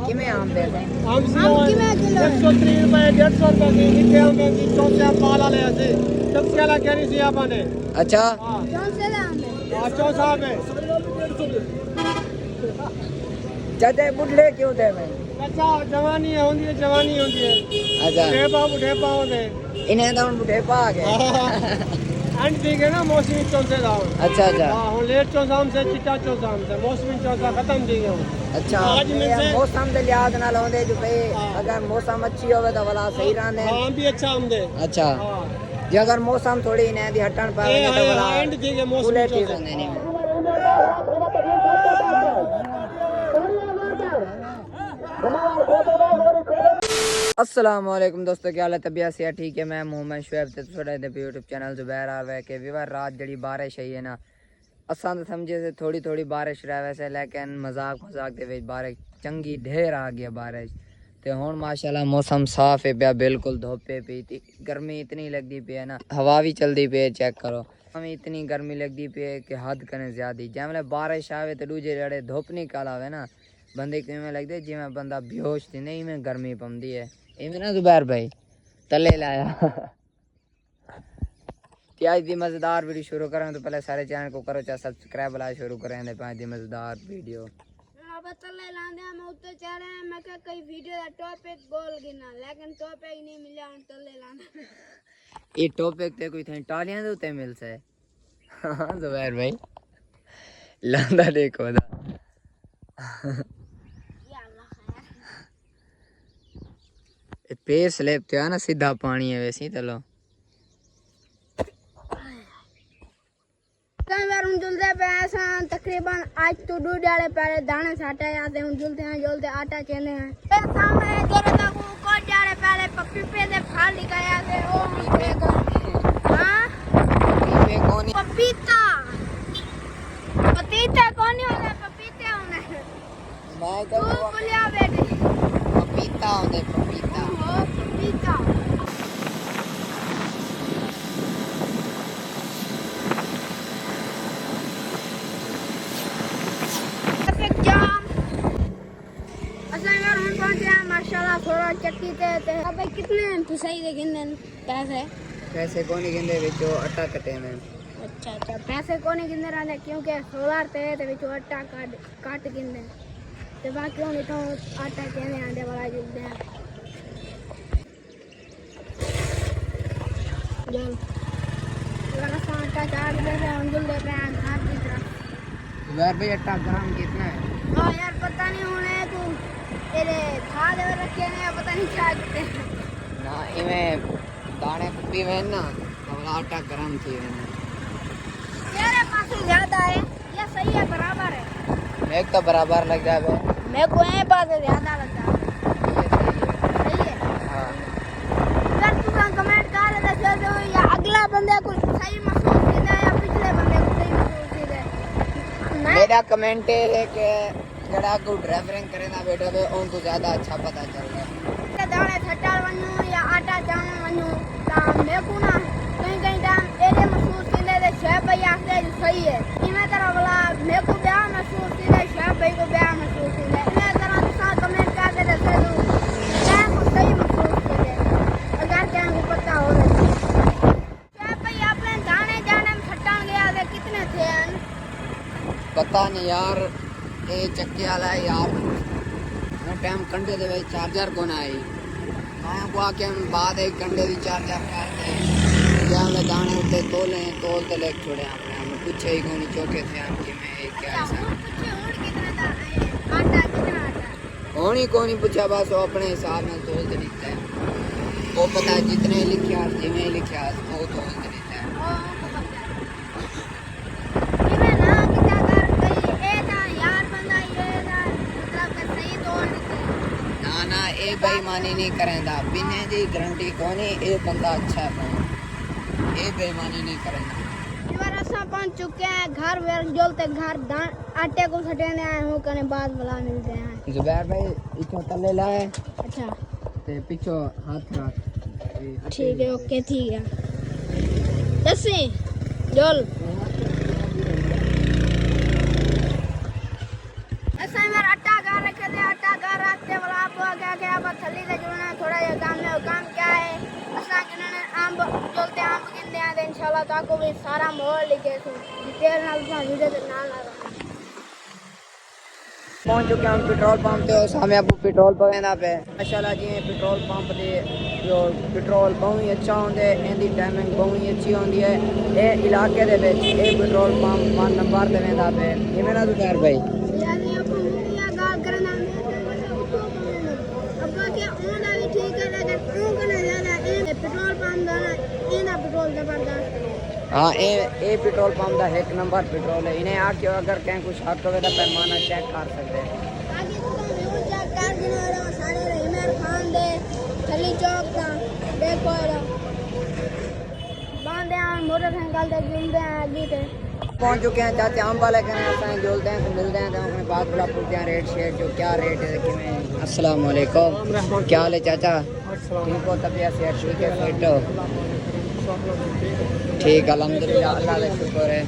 किमें आम दे दें आम किमें किलो 130 रुपए 150 रुपए की मीठे आम की चौसे पाला ले ऐसे तब क्या करी सी आपने अच्छा चौसे आम है चौसा में जदे बुढ़े क्यों दे मैं अच्छा जवानी होंदी है अच्छा बुढ़े पाओ दे इन्हें तो बुढ़े पा गए एंड ठीक है ना मौसमी चौसे का अच्छा अच्छा हां लेट चौसा से चिट्टा चौसा से मौसमी चौसा खत्म थी गया अच्छा मौसम दे लिहाज नाल होंदे जो पे अगर मौसम अच्छी होवे तो भला सही रहंदे हां भी अच्छा आमदे अच्छा जे अगर मौसम थोड़ी इन्हें दी हटन पावे तो भला एंड ठीक है मौसमी चौसा होंदे नहीं अस्सलाम वालेकुम दोस्तों क्या हाल है तबीयत से ठीक है मैं मोहम्मद शुएब ते थोड़ा दे यूट्यूब चैनल जुबैर आ है कि विवर रात जड़ी बारिश आई है ना असां तो समझे से थोड़ी बारिश रह वैसे लेकिन मजाक दे विच बारिश चंगी ढेर आ गई बारिश ते हुण माशाल्लाह मौसम साफ है पिया बिल्कुल धोपे पी गर्मी इतनी लगदी पई है ना हवा भी चलदी पई चेक करो हमें इतनी गर्मी लगदी पई है कि हद कने ज्यादा जैसे बारिश आवे तो दूजे जड़े धुप निकल आवे ना बंदे किवें लगदे जिवें बंदा बेहोश थी नहीं में गर्मी पमदी है इवें ना जुबैर भाई तले लाया कि आज दी मजेदार वीडियो शुरू करें तो पहले सारे चैनल को करो चाहे सब्सक्राइब वाला शुरू करें दे पांच दी मजेदार वीडियो अब तले लांदे हम उत्ते चढ़े मैं कहा कई वीडियो दा टॉपिक बोल गिना लेकिन टॉपिक नहीं मिला हम तले लांदे ये टॉपिक ते कोई थे टालियां दे उते मिल से हां जुबैर भाई लांदा देखो दा या अल्लाह खैर पे स्लैब ते ना सीधा पानी है वैसे चलो कई बार हम जुलते पे ऐसा तकरीबन आज तो 2 डाले पहले दाने साटे आते हम जुलते हैं जोलते आटा चेने हैं सामने तेरे तक को डाले पहले पप्पी पे से फाल निकाया से ओ पे को हां पे कोनी पपीता पपीता कौन होता पपीते होने मैं तू बोलिया बेटे पपीता होंदे पपीता ओ पपीता माशाल्लाह थोड़ा चक्की ते अबे कितने पिसाई दे गिनन पैसे कोनी गिंदे विचो आटा कटे में अच्छा पैसे कोनी गिनदे रहंदे क्योंकि सोलर ते विचो आटा काट गिनदे ते बाकी होनी तो आटा केने आंदे वाला जुलदे हैं जल लगा सा आटा काट दे हम जुलदे पे हाथ की तरफ यार भाई आटा ग्राम कितना है हां यार पता नहीं होने तू तेरे खाद रखे ने पता नहीं क्या करते ना इवें दाने पप्पी में ना तो आटा गरम थी तेरे पास ज्यादा है या सही है बराबर है एक तो बराबर लग जावे मेरे को ये बात ज्यादा लगता है सही है हां अगर तू कमेंट कर दे दो या अगला बंदे को सही महसूस किया या पिछले बंदे को सही महसूस किया मेरा कमेंट है कि जड़ा को ड्राइवरिंग करे ना बेटा वे उन तो ज्यादा अच्छा पता चल रहा है दाने छटाल वनु या आटा जाम वनु ता मेरे को ना कहीं टाइम एरे महसूस किने दे शेफ भाई आखदे सही है इमे तरह वाला मेरे को ब्याह महसूस किने शेफ भाई को ब्याह महसूस किने इमे तरह सा कमेंट कर दे दे क्या को सही महसूस किने अगर क्या को पता हो रहा शेफ भाई आपने दाने जाने में छटाल गया दे कितने थे पता नहीं यार ये चक्के वाला है यार वो टाइम कंडे दे भाई चार्जर को ना आई मैं को आके हम बाद एक कंडे दी चार्जर करते क्या में दाने उठे तोल ते लेके छोड़े आपने हम पूछे ही कोनी चौके थे हम कि मैं क्या ऐसा आटा कितना आटा होनी कोनी पूछा बस वो अपने हिसाब में तोल दे देता है वो पता है जितने लिखा जिਵੇਂ लिखा वो तोल दे देता है ना ए बेईमानी नहीं करेंदा बिना दी गारंटी कोनी ए बंदा अच्छा है ए बेईमानी नहीं करेंदा इबार असा पहुंच चुके हैं घर वेर जोलते घर आटे को सटेने आए हूं कने बाद वाला मिलते हैं जुबैर भाई इथों तले लाए अच्छा ते पिछो हाथ रख ठीक है ओके ठीक है दसी जोल ऐसा इबार आटा गा रखे थे आटा गा रखते क्या क्या आप थली से जुड़ना थोड़ा ये काम में काम क्या है असा किन्ने आम चलते आम गिनते हैं तो इंशाल्लाह तो आपको भी सारा माहौल लिखे सो डिटेल नाल वीडियो के नाल पहुंच चुके हम पेट्रोल पंप ते सामने आपको पेट्रोल पवेंदा पे माशाल्लाह जी पेट्रोल पंप दे जो पेट्रोल बहुत ही अच्छा होंदे इनदी टाइमिंग बहुत ही अच्छी होंदी है ये इलाके दे विच ये पेट्रोल पंप 1 नंबर ते वेंदा पे ये मेरा दुकान भाई यानी आपको मुखिया गाल करना में अब क्या ओना भी ठीक है लेकिन उन को नहीं ज्यादा पेट्रोल पंप दाना इना पेट्रोल जबरदस्त हाँ ये पेट्रोल पंप का 1 नंबर पेट्रोल है इन्हें आके अगर कहीं कुछ हक हो तो पैमाना चेक कर सकते हैं आगे तो व्यू चेक कर दिनो सारे इमरान खान दे थली चौक ता देखो बांधे हैं मोटरसाइकिल ते घूमते हैं आगे ते पहुंच चुके हैं चाचा आम वाले कहें असां जोलते हैं तो मिलते हैं तो अपने बात बुला पूछते हैं रेट शेट जो क्या रेट है कि मैं अस्सलाम वालेकुम क्या हाल है चाचा ठीक हो तबीयत से ठीक है फिट हो ठीक अल्हम्दुलिल्लाह अल्लाह का शुक्र है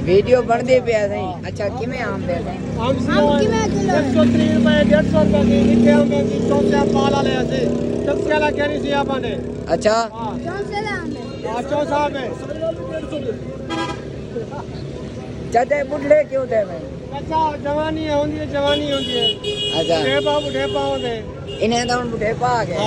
वीडियो बनती पे सही अच्छा किमें आम दे आम किमें किलो 130 रुपए 150 रुपए की मिठे आम की चौसे पाल वाले ऐसे तब क्या ला कह रही थी आपने अच्छा कौन से दाम है चौसा में चाचा बुढ़े क्यों थे भाई अच्छा जवानी होंदी है अच्छा बुढ़े पाओ दे इन्हें तो बुढ़े पा गए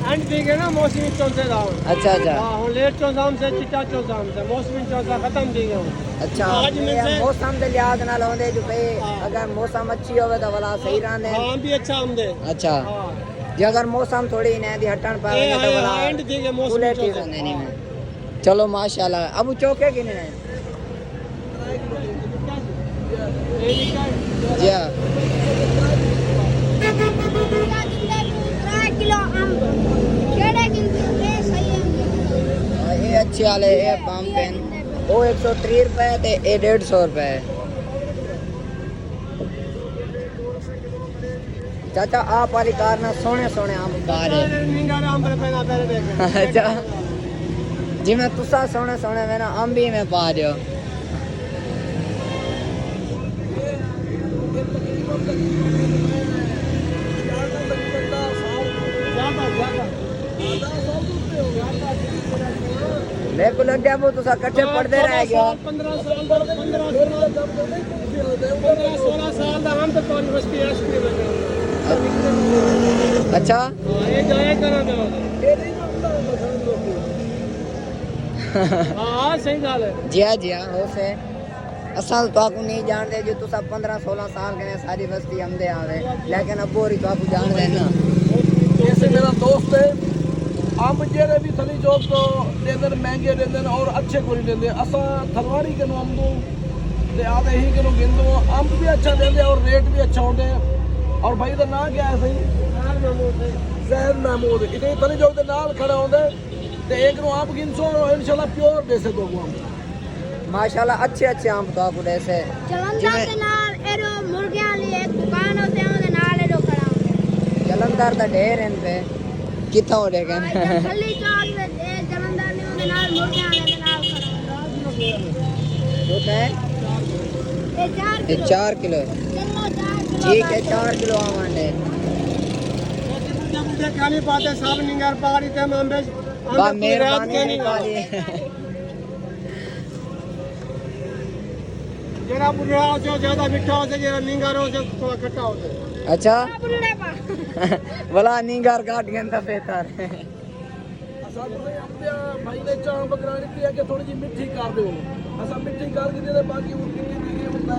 एंड ठीक है ना मौसमी चौसे दाम अच्छा अच्छा हां हम लेट चौसाम से चिट्टा चौसाम से मौसमी चौसा खत्म थी गए अच्छा आज में ये से मौसम के लिहाज नाल होंदे जो भाई अगर मौसम अच्छी होवे तो भला सही रहंदे हां भी अच्छा आमदे अच्छा हां जे अगर मौसम थोड़ी इन्हें दी हटन पावे तो भला एंड ठीक है मौसमी ठीक चौसा रहंदे नहीं में चलो माशाल्लाह अब चौके किने हैं जी हाँ 3 किलो आम केड़े गिनती है सही है ये अच्छी वाले ये पंप पेन वो 130 रुपए ते ये 150 रुपए चाचा आप वाली कार ना सोने सोने आम बाहर है निंगारे आम पर पैदा पहले देख अच्छा जी मैं तुसा सोने सोने में ना आम भी मैं पा दियो मेरे को लग गया वो तुसा कच्चे पढ़ते रह गया 15 साल 16 साल दा हम तो यूनिवर्सिटी एसपी में अच्छा ये जाया करा दो हां सही गाल है जी हाँ हो से असल तो आपको नहीं जानते जो तुसा 15-16 साल के सारी बस्ती हमदे आवे लेकिन अब बोरी तो आपको जान देना जैसे मेरा दोस्त है आम जेड़े भी थली चौक तो देंदन महंगे देंदन और अच्छे कोई देंदे असा थलवाड़ी के नो आमदो ते आधे ही के नो गिंदो आम भी अच्छा देंदे और रेट भी अच्छा होंदे और भाई दा नाम क्या है सही जहर महमूद इतने थली चौक दे नाल खड़ा होंदे ते एक नो आप गिनसो इंशाल्लाह प्योर दे से दो आम माशाल्लाह अच्छे अच्छे आम तो आपको ऐसे जलंधर के नाल एरो मुर्गियां वाली एक दुकान होते हैं उनके नाल एरो खड़ा होते जलंधर दा ढेर इन पे कितना हो जाएगा हैं खली चौक में जलंधर ने उनके नाल मुर्गियां वाले के नाल खड़ा जो है ये 4 ये 4 किलो किलो चलो 4 किलो ठीक है 4 किलो आम अंडे मुझे खाली पाते सब निंगार पहाड़ी ते आंबे बा मेहरबानी वाली जेरा बुढ़ा हो जो ज्यादा मीठा हो से जेरा निंगार हो से थोड़ा खट्टा हो से अच्छा बुल्ले पा भला नींगार काट गया था बेहतर असा भाई ने चाह बकरानी की कि थोड़ी जी मिठी कर दो असा मिठी कर के दे बाकी वो कितनी दी होता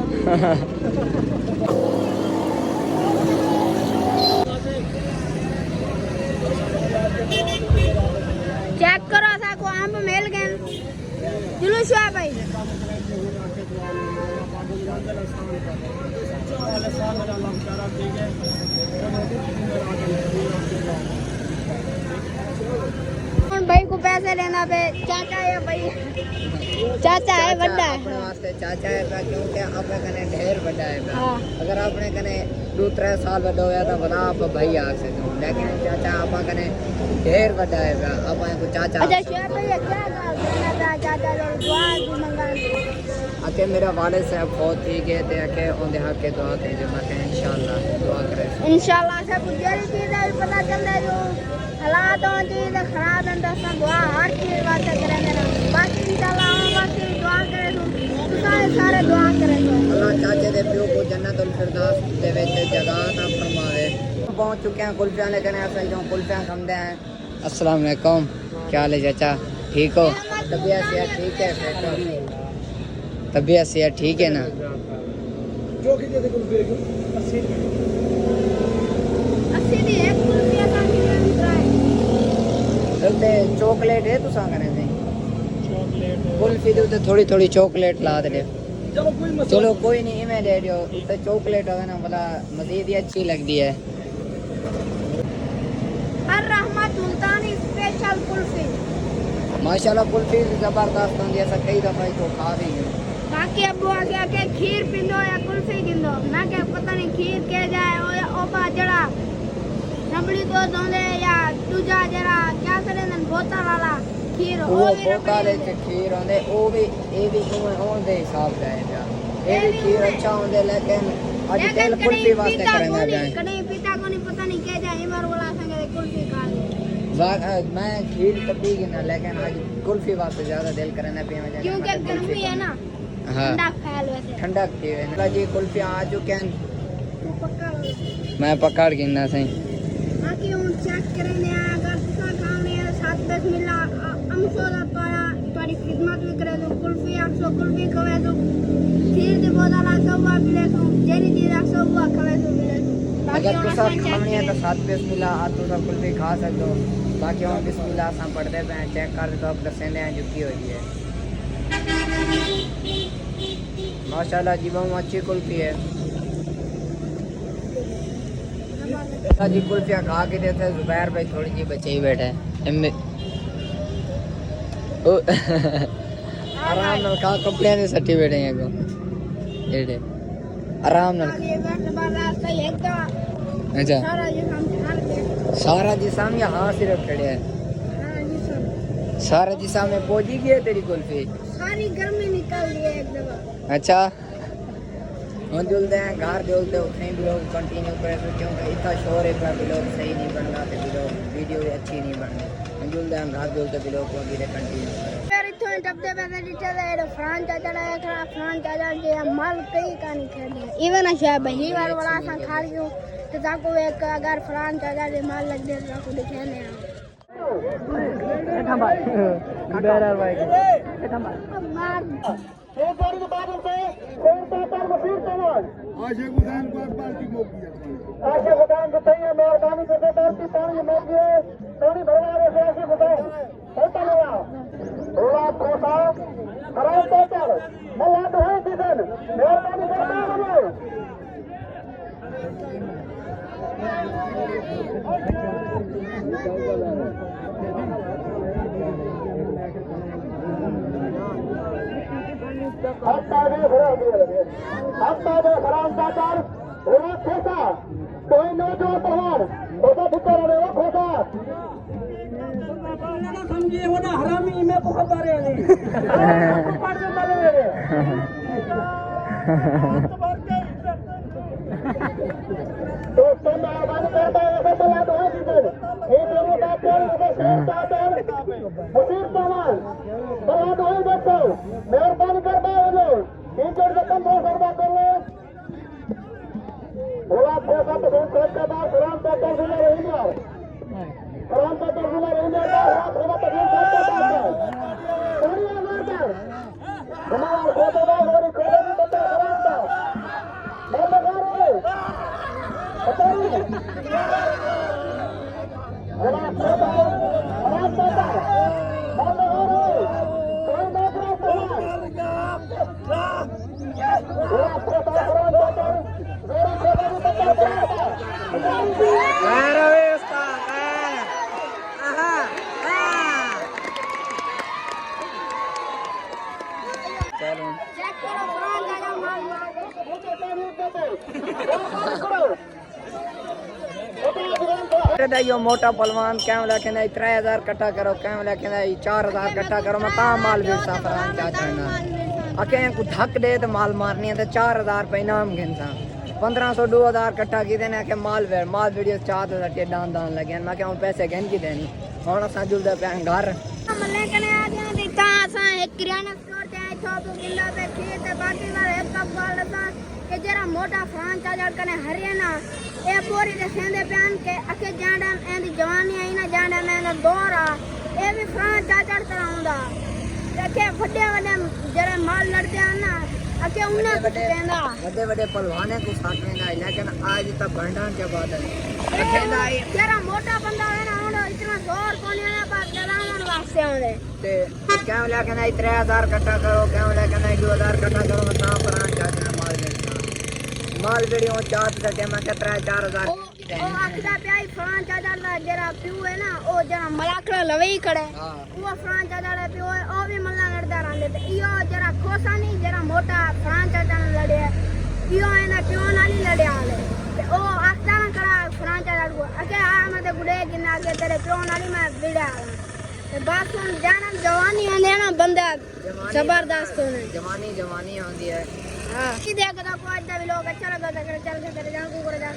चेक करो सा को आम मिल गए जुलूस है भाई भाई को पैसे लेना पे चाचा है भाई चाचा है बड़ा है अपने वास्ते चाचा है पा क्योंकि आपने कने ढेर बड़ा है पा हाँ। अगर आपने कने 2-3 साल बड़ा होया तो भला आप भाई आ सकते हो लेकिन चाचा आपा कने ढेर बड़ा है पा आपा को चाचा अच्छा शेर भाई क्या गाल करना था चाचा लोग दुआ भी मंगा आके मेरा वाले साहब बहुत ठीक है ते आके ओंदे हक के दुआ करे जो मैं कह इंशाल्लाह दुआ करे इंशाल्लाह से कुछ जरी चीज है पता चलता है जो हालात हो चीज खराब है तो सब दुआ हर चीज वास्ते करेंगे ना बाकी इंशाल्लाह हम वास्ते दुआ करे तो सारे दुआ करे तो अल्लाह चाचे दे प्यो को जन्नतुल फिरदौस दे विच जगह अता फरमावे। पहुंच चुके हैं कुल्फियां लेकर ऐसा जो कुल्फियां खाते हैं। अस्सलाम वालेकुम, क्या हाल है चाचा, ठीक हो? तबीयत सेहत ठीक है? तबीयत सेहत ठीक है ना? जो कि दे कुल्फी 80 दी एक कुल्फी का किलो ते चॉकलेट है तुसा करे थे चॉकलेट कुल्फी दे उते थोड़ी थोड़ी चॉकलेट ला दे। चलो कोई मसला चलो कोई नहीं मैं दे दियो तो चॉकलेट होवे ना भला मजीद ही अच्छी लगती है। हर रहमत मुल्तानी स्पेशल कुल्फी माशाल्लाह कुल्फी जबरदस्त होंदी है, ऐसा कई दफा तो खा भी है। बाकी अब्बू आगे आके खीर पिंदो या कुल्फी गिंदो मैं क्या पता नहीं खीर के जाए या ओपा जड़ा रबड़ी दो दोंदे या दूजा जरा क्या करे न बोतल वाला खीर वो भी बोतल रबड़ी च खीर होंदे ओ भी ए भी होंदे हिसाब दा है जा ए भी खीर अच्छा होंदे लेकिन आज तेल कुल्फी वास्ते करेंगे जाए कहीं पिता को नहीं पता नहीं क्या जाए इमर वाला संगे कुल्फी खा ली मैं खीर कभी की ना लेकिन आज कुल्फी वास्ते ज्यादा दिल करना पे में जाए क्योंकि गर्मी है ना हाँ ठंडा ख्याल वैसे ठंडा खीर है ना जी कुल्फी आ चुके हैं तू पक्का मैं पकड़ गिनना सही बाकी हम चेक करेंगे अगर तुसा खाने है 7 मिला हमसो दा पाया तुम्हारी खिदमत भी करे तो कुल्फी 800 कुल्फी खवे तो खीर दी बोतल 100 मिले तो जेरी चीज 100 खवे तो मिले अगर तुसा खानी है तो 7 बिस्मिल्लाह आ तुसा कुल्फी खा सकते हो। बाकी हम बिस्मिल्लाह सा पढ़ते पे चेक कर तो अब दसेंदे हैं जुकी हुई है। माशाल्लाह जी बहुत अच्छी कुल्फी है। जी कुल्फियाँ खा के देते जुबैर भाई थोड़ी जी बचे ही बैठे आराम नाल खा कपड़े ने सट्टी बैठे हैं को एड़े आराम नाल अच्छा सारा जिसम यहाँ सिर्फ खड़े है सारा जिसम में पहुंची गई है तेरी कुल्फी सारी गर्मी निकल रही है एक दफा अच्छा हम जुलते हैं घर जुलते उठने भी लोग कंटिन्यू करें तो क्योंकि इतना शोर है पर भी लोग सही नहीं बन रहा थे भी लोग वीडियो भी अच्छी नहीं बन रही हम जुलते हैं घर जुलते भी लोग को अभी कंटिन्यू करें फिर इथों डब्बे पे नीचे दे फ्रांस चाचा है खड़ा फ्रांस चाचा के माल कई कहानी खेलते हैं इवन शायद बही बार बड़ा सा खा रही हूं तो ताको एक अगर फ्रांस चाचा के माल लग दे तो ताको दिखाने हैं बेरार भाई मार एक बार के बाद से सेंटर मशीन तमाम आशे गुदान को पार्टी को किया आशे गुदान को तैयार मेहरबानी करके पार्टी पानी में दिए पानी भरवा रहे से आशे गुदान होता नहीं थोड़ा खोटा खराब पेपर मैं तो है सीजन मेहरबानी करता हूं हफ्ता में खराब दातार होना खोटा कोई नौजवान पहाड़ खोटा भीतर रहे हो खोटा समझिए वो ना हरामी में बहुत आ रहे नहीं पढ़ने वाले मेरे तो तुम आवाज करता है ऐसा तो याद है सीधे एक लोगों का पेड़ उसे शेर चाहते मुसीर सामान बड़ा तो है देखो मेहरबानी कर पाओगे टीचर का 1500 कर लो बोला पैसा तो फोन करके बाद कुरान का तर्जुमा रहेगा कुरान का तर्जुमा रहेगा हाथ होगा तो फोन करके बाद थोड़ी आवाज कर हमारा खोटे बात हो रही खोटे भी बता कुरान का मैं बता रहे बताइए बोला खोटा आवाज करता मैं बता रहे कोई बात नहीं बोला खोटा कुरान का मेरा खोटा भी बता चलो चेक करो फ्रांस चाचा माल यो मोटा पलवान क्या लेके 3000 इकट्ठा करो क्या लेके 4000 इकट्ठा करो मैं कहाँ माल बेचता फरान चाचा ना आके को धक दे तो माल मारनी है तो 4000 रुपये इनाम गिनसा 1500 2000 इकट्ठा की देने आके माल वीडियो 4000 दान दान लगे मैं क्या पैसे गिन की देनी हुण असां जुलदे पे घर मल्ले कने आ गया दी ता असां एक किराना स्टोर ते छोटू किलो पे खीर ते बाकी वाले एक कप वाला सा के जरा मोटा फ्रांच चार्जर कने हरियाणा ए पूरी दे सेंदे प्यान के अके जांडा एंदी जवानी आई ना जांडा में दौरा ए भी फ्रांच चार्जर कराउंदा अके वड्डे वड्डे जरा माल लड़ते हैं ना अके उन्हें कहंदा बड़े पहलवाने को साथ में ना लेकिन आज तक भंडार के बाद कहंदा जरा मोटा बंदा है ना उन इतना जोर कोनी है बात चलावन वास्ते आंदे ते क्या लेकिन 3000 इकट्ठा करो क्या लेकिन 2000 इकट्ठा करो ता फ्रांच चार्जर माल वीडियो 4 सके मैं 3000 ओ आखदा प्याई फ्रांच चार्जर दा जरा पियो है ना ओ जरा मलाकड़ा लवे ही खड़े वो फ्रांच चार्जर पियो है ओ भी मल्ला लड़दा रहंदे ते इयो जरा खोसा नहीं जरा मोटा फ्रांच चार्जर लड़े इयो है ना पियो नाली लड़े आले ते ओ आखदा ना करा फ्रांच चार्जर को अके आ मते गुडे गिना के तेरे पियो नाली में बिड़ा ते बात सुन जाना जवानी है ना बंदा जबरदस्त है जवानी आंदी है हां की देखदा को आज दा लोग अच्छा लगा चल के जान को कर जा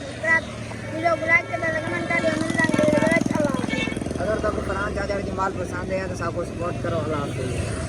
वीडियो को लाइक कर कमेंट कर मिल जाएंगे अच्छा लगा अगर तो फ्रांच चार्जर की माल पसंद है तो सबको सपोर्ट करो अल्लाह हाफिज़।